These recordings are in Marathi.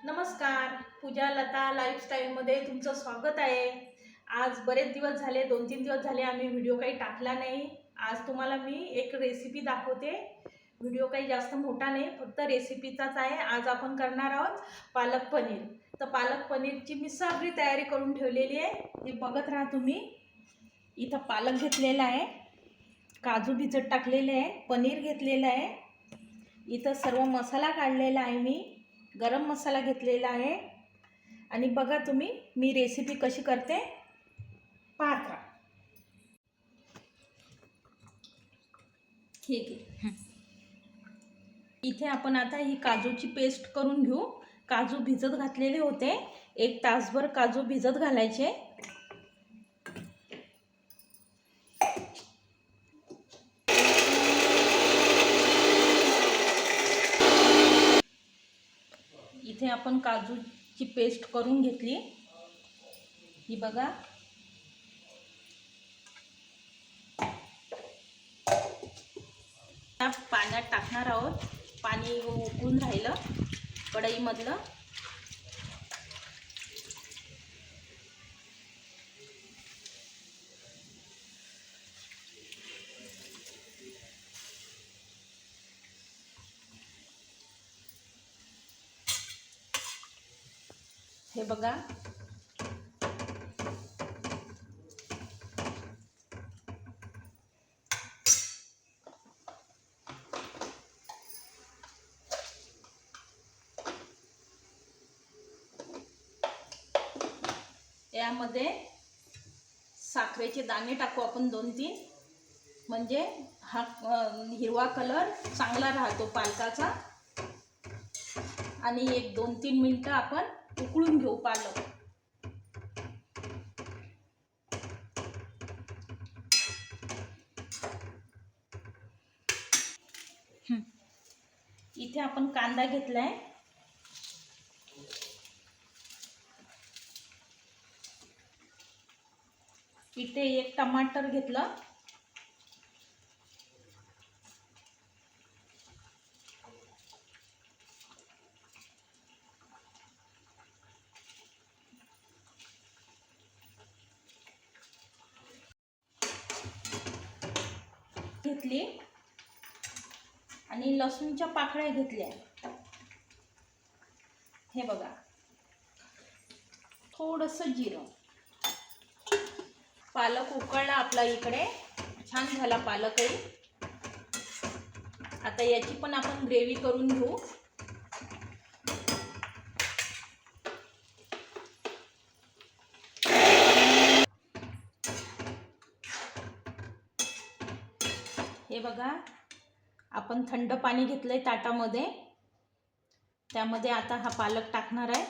नमस्कार, पूजा लता लाईफस्टाईलमध्ये तुमचं स्वागत आहे. आज बरेच दिवस झाले, 2-3 दिवस झाले आम्ही व्हिडिओ काही टाकला नाही. आज तुम्हाला मी एक रेसिपी दाखवते. व्हिडिओ काही जास्त मोठा नाही, फक्त रेसिपीचाच आहे. आज आपण करणार आहोत पालक पनीर. तर पालक पनीरची मी सगळी तयारी करून ठेवलेली आहे. हे बघत राहा तुम्ही. इथं पालक घेतलेला आहे, काजू भिजत टाकलेले आहे, पनीर घेतलेलं आहे. इथं सर्व मसाला काढलेला आहे, मी गरम मसाला घेतलेला आहे. आणि बघा तुम्ही मी रेसिपी कशी करते पाहत राहा. ठीक आहे. इथे आपण आता ही काजूची पेस्ट करून घेऊ. काजू भिजत घातलेले होते, 1 तासभर काजू भिजत घालायचे. इथे आपण काजूची पेस्ट करून घेतली. ही बघा. पाण्यात टाकणार आहोत. पाणी उकळून राहिलं कढईमधलं. हे बघा. यामध्ये साखरेचे दाणे टाकू आपण 2-3, म्हणजे हा हिरवा कलर चांगला राहतो पालकाचा. आणि 1-2-3 मिनिटं आपण उकळून घेऊ पालक. इथे आपण कांदा घेतलाय, इथे 1 टमाटर घेतलं. घेतली आणि लसूणच्या पाकळ्या घेतल्या. हे बघा. थोडंसं जिरं. पालक उकळला आपला, इकडे छान झाला पालकही. आता याची पण आपण ग्रेव्ही करून घेऊ. हे बघा, आपण थंड पाणी घेतलंय ताटामध्ये. त्यामध्ये आता हा पालक टाकणार आहे.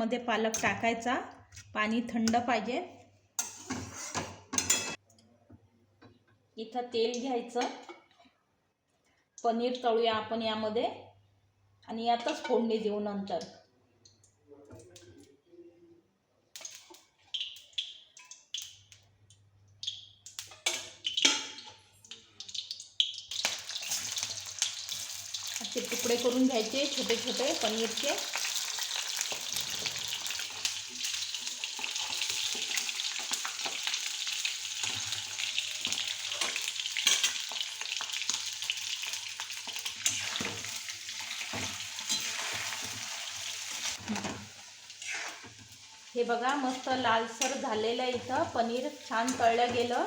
मध्ये पालक टाकायचा. पाणी थंड पाहिजे. इथं तेल घ्यायचं. पनीर तळूया आपण यामध्ये आणि यातच फोडणी देऊ नंतर. असे तुकडे करून घ्यायचे छोटे छोटे पनीरचे. हे बघा, मस्त लालसर झालेलं. इथं पनीर छान तळलं गेलं.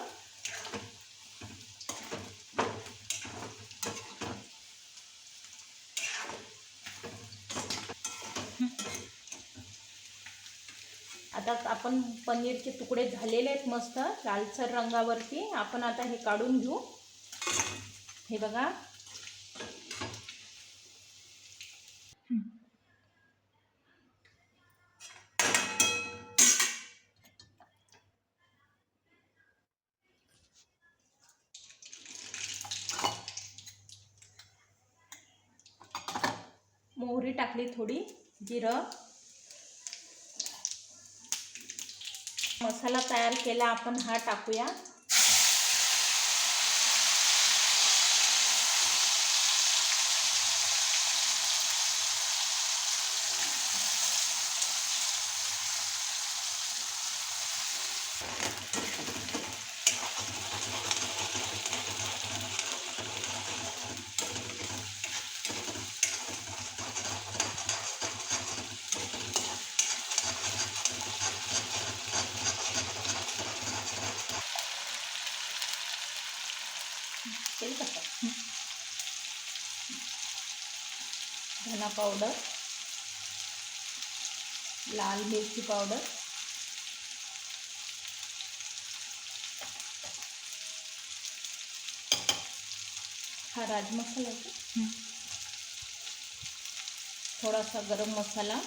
आता आपण पनीरचे तुकडे झालेले आहेत मस्त लालसर रंगावरती. आपण आता हे काढून घेऊ. हे बघा. मोहरी टाकली थोडी, जिरं, मसाला तयार केला आपण हा टाकूया. धना पावडर, लाल मिरची पावडर, हा राज मसाला आहे, थोडासा गरम मसाला,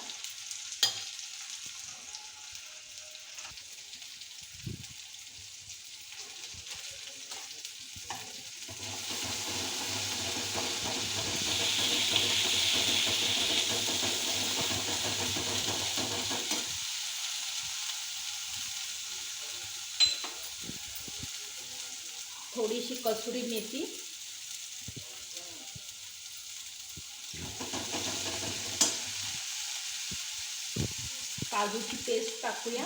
थोडीशी कसुरी मेथी, काजूची पेस्ट टाकूया,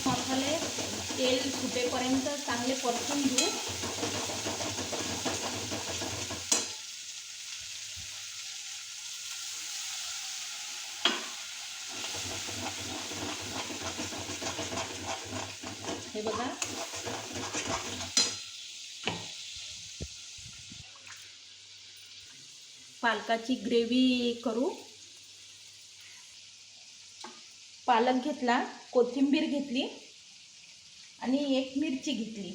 मसाले तेल सुटेपर्यंत चांगले परतून घेऊ. हे बघा, पालकाची ग्रेव्ही करू. पालक घेतला, कोथिंबीर घेतली आणि एक मिरची घेतली.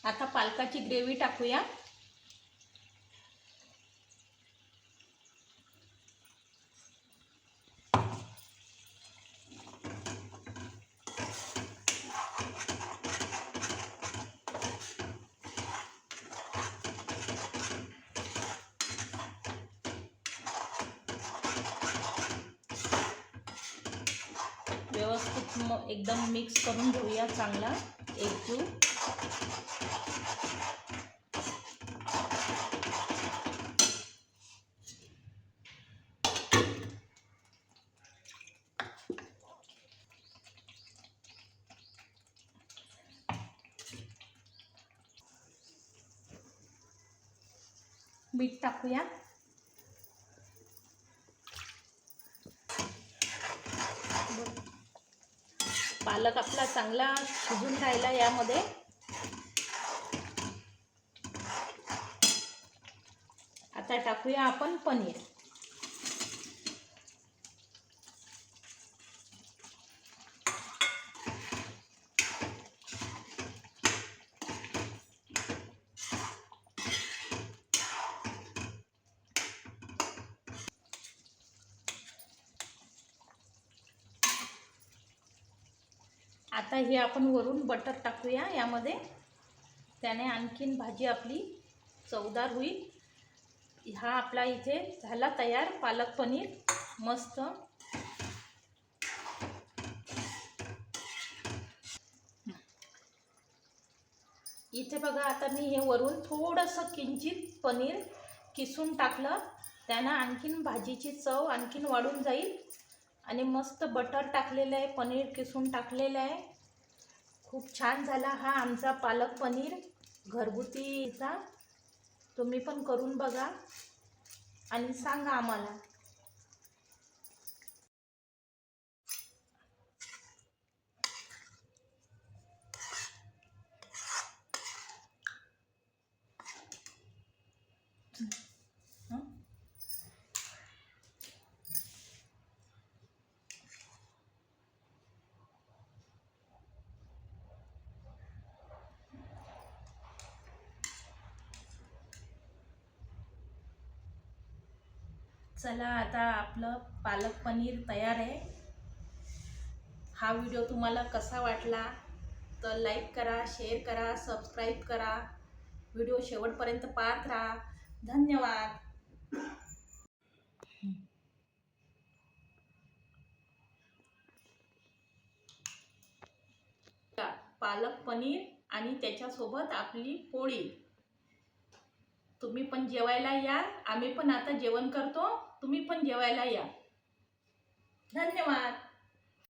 आता पालकाची ग्रेव्ही टाकूया. व्यवस्थित एकदम मिक्स करून घेऊया, चांगला एकजीव. मीठ टाकूया. पालक आपला चांगला शिजून राहिला यामध्ये. आता टाकूया आपण पनीर. आता हे आपण वरून बटर टाकूया यामध्ये. त्याने आणखीन भाजी आपली चवदार होईल. हा आपला इथे झाला तयार पालक पनीर मस्त. इथे बघा, आता मी हे वरून थोडंसं किंचित पनीर किसून टाकलं. त्यानं आणखीन भाजीची चव आणखीन वाढून जाईल. आणि मस्त बटर टाकलेलं आहे, पनीर किसून टाकलेलं आहे. खूप छान झाला हा आमचा पालक पनीर घरगुतीचा. तुम्ही पण करून बघा आणि सांगा आम्हाला. चला आता आपलं पालक पनीर तयार आहे. हा व्हिडिओ तुम्हाला कसा वाटला तर लाईक करा, शेअर करा, सबस्क्राईब करा. व्हिडिओ शेवटपर्यंत पाहत राहा. धन्यवाद. पालक पनीर आणि त्याच्यासोबत आपली पोळी. तुम्ही पण जेवायला या. आम्ही पण आता जेवण करतो. तुम्ही पण जेवायला या. धन्यवाद.